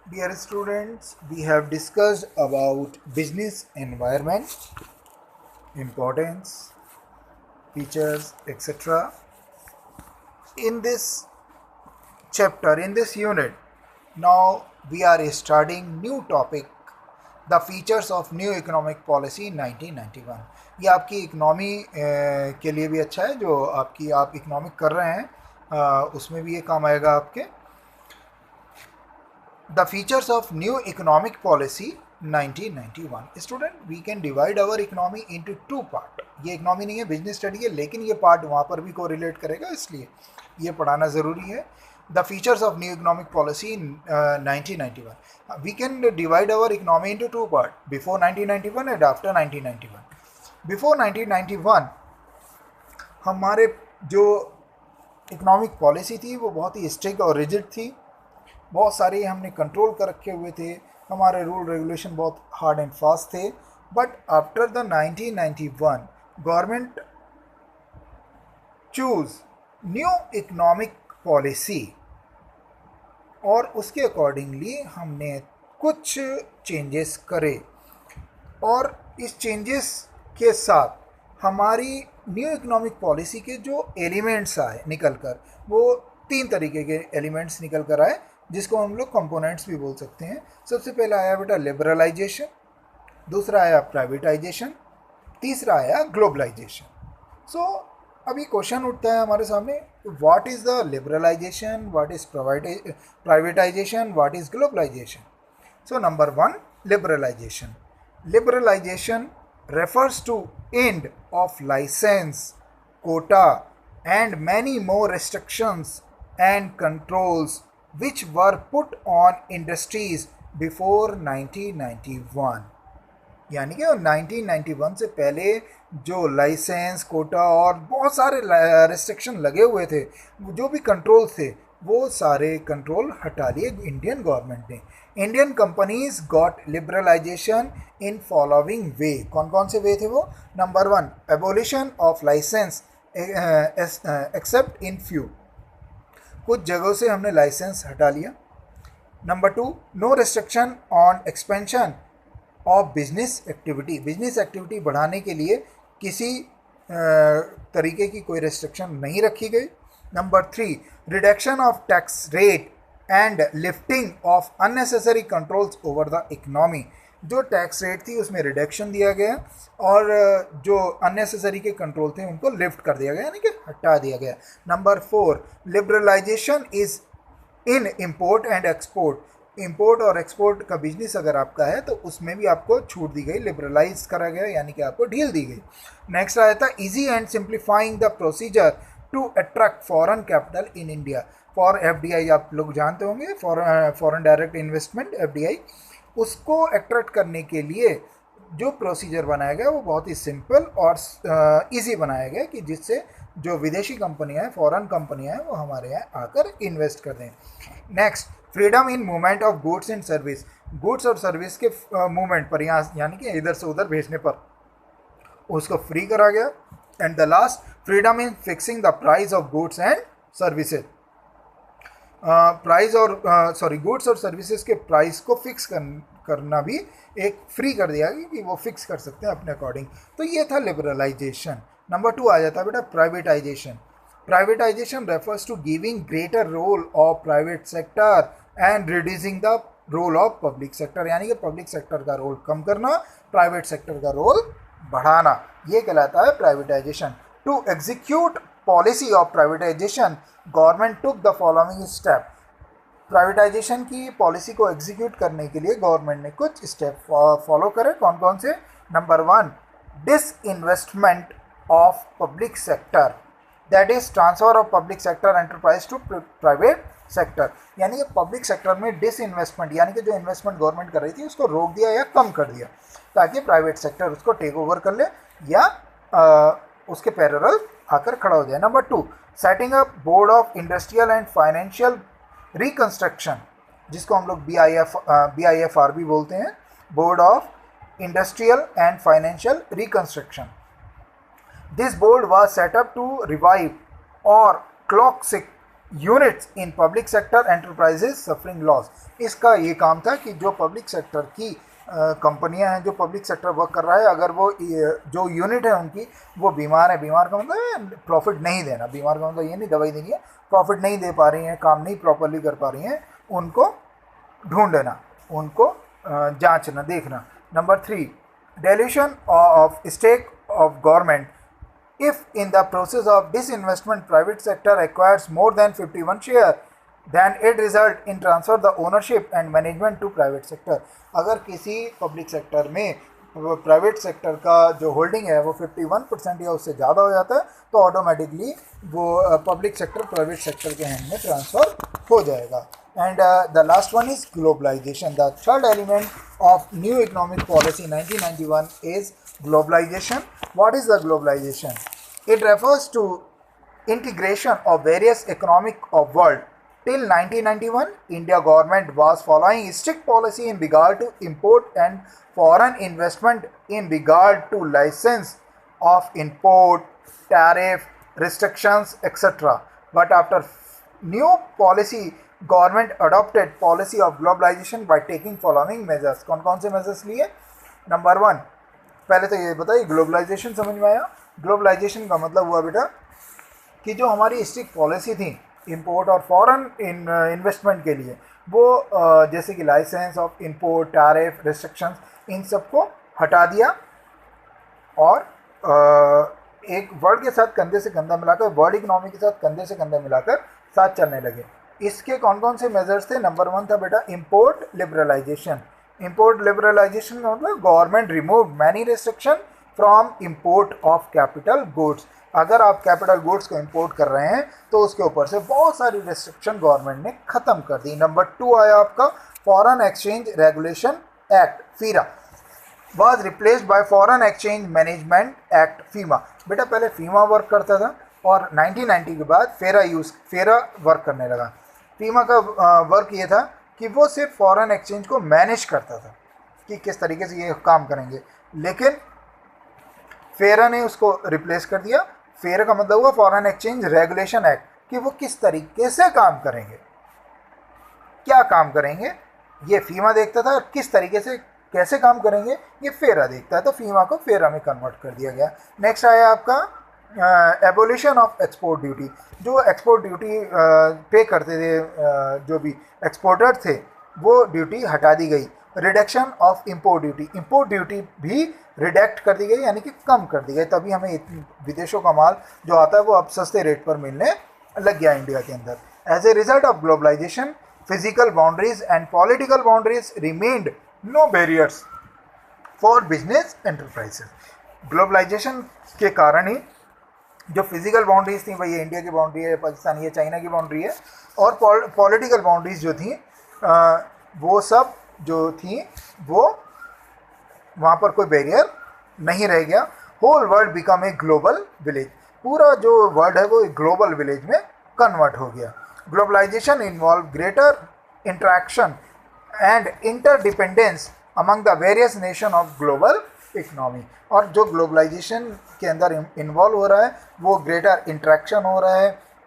Dear students, we have discussed about business environment, importance, features, etc. In this chapter, in this unit, now we are starting new topic, the features of new economic policy in 1991. ये आपकी economy के लिए भी अच्छा है, जो आप economic कर रहे हैं उसमें भी ये काम आएगा आपके. The features of new economic policy 1991. Student, we can divide our economy into two part. ये इकोनॉमी नहीं है, बिजनेस स्टडी है, लेकिन ये पार्ट वहाँ पर भी कोरिलेट करेगा, इसलिए ये पढ़ाना ज़रूरी है. The features of new economic policy in 1991. We can divide our economy into two part, before 1991 and after 1991. Before 1991 हमारे जो इकोनॉमिक पॉलिसी थी वो बहुत ही स्ट्रिक्ट और रिजिड थी. बहुत सारे हमने कंट्रोल कर रखे हुए थे, हमारे रूल रेगुलेशन बहुत हार्ड एंड फास्ट थे. But after the 1991 government choose new economic policy और उसके अकॉर्डिंगली हमने कुछ चेंजेस करे, और इस चेंजेस के साथ हमारी न्यू इकोनॉमिक पॉलिसी के जो एलिमेंट्स आए निकल कर, वो तीन तरीके के एलिमेंट्स निकल कर आए, जिसको हम लोग कंपोनेंट्स भी बोल सकते हैं. सबसे पहला आया बेटा लिबरलाइजेशन, दूसरा आया प्राइवेटाइजेशन, तीसरा आया ग्लोबलाइजेशन. सो अभी क्वेश्चन उठता है हमारे सामने, what is the liberalisation, what is privatisation, what is globalisation. So number one, liberalisation. Liberalisation refers to end of license, quota and many more restrictions and controls which were put on industries before 1991. यानी कि 1991 से पहले जो licence, Kota और बहुत सारे restriction लगे हुए थे, जो भी कंट्रोल थे, वो सारे कंट्रोल हटा लिए इंडियन गवर्नमेंट ने. Indian companies got liberalisation in following way. कौन कौन से वे थे वो? Number one, abolition of licence except in few. कुछ जगहों से हमने लाइसेंस हटा लिया. Number two, no restriction on expansion of business activity. Business activity बढ़ाने के लिए किसी तरीके की कोई रिस्ट्रिक्शन नहीं रखी गई. Number three, reduction of tax rate and lifting of unnecessary controls over the economy. जो टैक्स रेट थी उसमें रिडक्शन दिया गया, और जो अननेसेसरी के कंट्रोल थे उनको लिफ्ट कर दिया गया, यानी कि हटा दिया गया. Number four, liberalisation is in import and export. Import और एक्सपोर्ट का बिजनेस अगर आपका है तो उसमें भी आपको छूट दी गई, लिबरलाइज करा गया, यानी कि आपको ढील दी गई. नेक्स्ट आया था easy and simplifying the procedure to attract foreign capital in India. For FDI, आप लोग जानते होंगे, फॉरेन डायरेक्ट इन्वेस्टमेंट, एफडीआई, उसको अट्रैक्ट करने के लिए जो प्रोसीजर बनाया गया वो बहुत ही सिंपल और इजी बनाया गया, कि जिससे जो विदेशी कंपनियां हैं, फॉरेन कंपनियां हैं, वो हमारे यहाँ आकर इन्वेस्ट कर दें. Next, freedom in movement of goods and service. Goods और सर्विस के मूवमेंट पर, यहाँ यानी कि इधर से उधर भेजने पर उसको फ्री करा गया. And the last, freedom in fixing the price of goods and services. Price और गुड्स और सर्विसेज के प्राइस को फिक्स करना भी एक फ्री कर दिया गया, कि वो फिक्स कर सकते हैं अपने अकॉर्डिंग. तो ये था लिबरलाइजेशन. नंबर टू आ जाता है बेटा privatisation. Privatisation refers to giving greater role of private sector and reducing the role of public sector. यानी कि पब्लिक सेक्टर का रोल कम करना, प्राइवेट सेक्टर का रोल बढ़ाना, ये कहलाता है privatisation. To execute policy of privatisation government took the following step. Privatisation की पॉलिसी को एग्जीक्यूट करने के लिए गवर्नमेंट ने कुछ स्टेप फॉलो करे. कौन कौन से? Number one, disinvestment of public sector, that is transfer of public sector enterprise to private sector. यानी कि पब्लिक सेक्टर में डिसइन्वेस्टमेंट, यानी कि जो इन्वेस्टमेंट गवर्नमेंट कर रही थी उसको रोक दिया या कम कर दिया, ताकि प्राइवेट सेक्टर उसको टेक ओवर कर ले या उसके पैरेलल आकर खड़ा हो जाए. Number two, setting up board of industrial and financial reconstruction, जिसको हम लोग BIFR भी बोलते हैं, board of industrial and financial reconstruction. This board was set up to revive और clock units in public sector enterprises suffering loss. इसका ये काम था कि जो पब्लिक सेक्टर की कंपनियां हैं, जो पब्लिक सेक्टर वर्क कर रहा है, अगर वो जो यूनिट है उनकी वो बीमार है, बीमार का मतलब प्रॉफिट नहीं देना, बीमार का मतलब ये नहीं दवाई देनी है, प्रॉफिट नहीं दे पा रही हैं, काम नहीं प्रॉपरली कर पा रही हैं, उनको ढूंढना, उनको जांचना, देखना। Number 3, dilution of stake of government. If in the process of disinvestment private sector acquires more than 51 share, then it result in transfer the ownership and management to private sector. अगर किसी पब्लिक सेक्टर में private sector का जो holding है वो 51% या उससे ज़्यादा हो जाता है तो ऑटोमेटिकली वो पब्लिक सेक्टर प्राइवेट सेक्टर के हैंड में ट्रांसफ़र हो जाएगा। And the last one is globalization. The third element of new economic policy 1991 is globalization. What is the globalization? It refers to integration of various economic of world. Till 1991, India government was following strict policy in regard to import and foreign investment in regard to license of import, tariff, restrictions, etc. But after new policy, government adopted policy of globalisation by taking following measures. कौन कौन से measures लिए? Number 1, पहले तो ये बताइए globalisation समझ में आया? ग्लोबलाइजेशन का मतलब हुआ बेटा कि जो हमारी स्ट्रिक्ट पॉलिसी थी इंपोर्ट और फॉरेन इन्वेस्टमेंट के लिए, वो जैसे कि licence of import, tariff, restrictions, इन सबको हटा दिया और एक वर्ल्ड के साथ कंधे से कंधा मिलाकर, वर्ल्ड इकोनॉमी के साथ कंधे से कंधा मिलाकर साथ चलने लगे। इसके कौन कौन से मेजर्स थे? नंबर 1 था बेटा इंपोर्ट लिबरलाइजेशन। इंपोर्ट लिबरलाइजेशन का मतलब government remove many restriction from import of capital goods. अगर आप कैपिटल गुड्स को इंपोर्ट कर रहे हैं तो उसके ऊपर से बहुत सारी रिस्ट्रिक्शन गवर्नमेंट ने ख़त्म कर दी। नंबर 2 आया आपका foreign exchange regulation act, FERA, was replaced by foreign exchange management act, FEMA. बेटा पहले फीमा वर्क करता था और 1990 के बाद फेरा वर्क करने लगा। फीमा का वर्क ये था कि वो सिर्फ फॉरेन एक्सचेंज को मैनेज करता था कि किस तरीके से ये काम करेंगे, लेकिन फेरा ने उसको रिप्लेस कर दिया। फेरा का मतलब हुआ फॉरेन एक्सचेंज रेगुलेशन एक्ट, कि वो किस तरीके से काम करेंगे, क्या काम करेंगे, ये फीमा देखता था, और किस तरीके से कैसे काम करेंगे ये फेरा देखता है, तो फीमा को फेरा में कन्वर्ट कर दिया गया। नेक्स्ट आया आपका एबोलिशन ऑफ एक्सपोर्ट ड्यूटी। जो एक्सपोर्ट ड्यूटी पे करते थे जो भी एक्सपोर्टर थे वो ड्यूटी हटा दी गई। Reduction of import duty, import duty भी रिडक्ट कर दी गई, यानी कि कम कर दी गई, तभी हमें विदेशों का माल जो आता है वो अब सस्ते रेट पर मिलने लग गया इंडिया के अंदर। As a result of globalisation physical boundaries and political boundaries remained no barriers for business enterprises. Globalisation के कारण ही जो फिजिकल बाउंड्रीज थी, भाई ये इंडिया की बाउंड्री है, पाकिस्तान ये चाइना की बाउंड्री है, और पॉलिटिकल बाउंड्रीज जो थी वो सब जो थी वो वहाँ पर कोई बैरियर नहीं रह गया। Whole world become a global village, पूरा जो वर्ल्ड है वो एक ग्लोबल विलेज में कन्वर्ट हो गया। Globalisation involve greater interaction and interdependence among the various nation of global economy. और जो ग्लोबलाइजेशन के अंदर इन्वॉल्व हो रहा है वो ग्रेटर इंटरेक्शन हो रहा है,